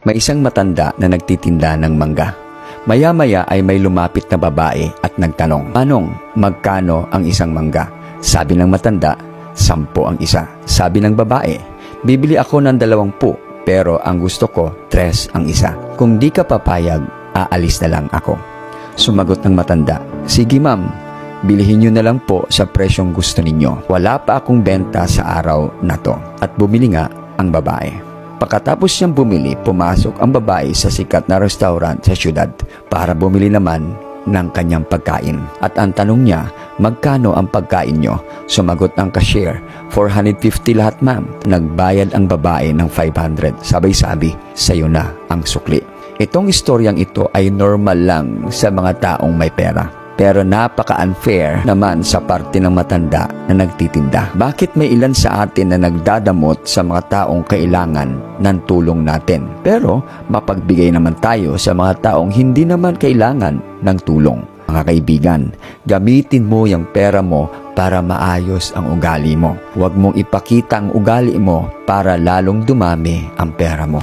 May isang matanda na nagtitinda ng mangga. Maya-maya ay may lumapit na babae at nagtanong, "Manong, magkano ang isang mangga?" Sabi ng matanda, 10 ang isa. Sabi ng babae, "Bibili ako ng 20, pero ang gusto ko 3 ang isa. Kung di ka papayag, aalis na lang ako." Sumagot ng matanda, "Sige ma'am, bilihin nyo na lang po sa presyong gusto ninyo. Wala pa akong benta sa araw na to." At bumili nga ang babae. Pagkatapos niyang bumili, pumasok ang babae sa sikat na restaurant sa syudad para bumili naman ng kanyang pagkain. At ang tanong niya, "Magkano ang pagkain nyo?" Sumagot ang cashier, 450 lahat ma'am. Nagbayad ang babae ng 500. Sabay-sabi, "Sayo na ang sukli." Itong istoryang ito ay normal lang sa mga taong may pera. Pero napaka-unfair naman sa parte ng matanda na nagtitinda. Bakit may ilan sa atin na nagdadamot sa mga taong kailangan ng tulong natin? Pero mapagbigay naman tayo sa mga taong hindi naman kailangan ng tulong. Mga kaibigan, gamitin mo yung pera mo para maayos ang ugali mo. Huwag mong ipakita ang ugali mo para lalong dumami ang pera mo.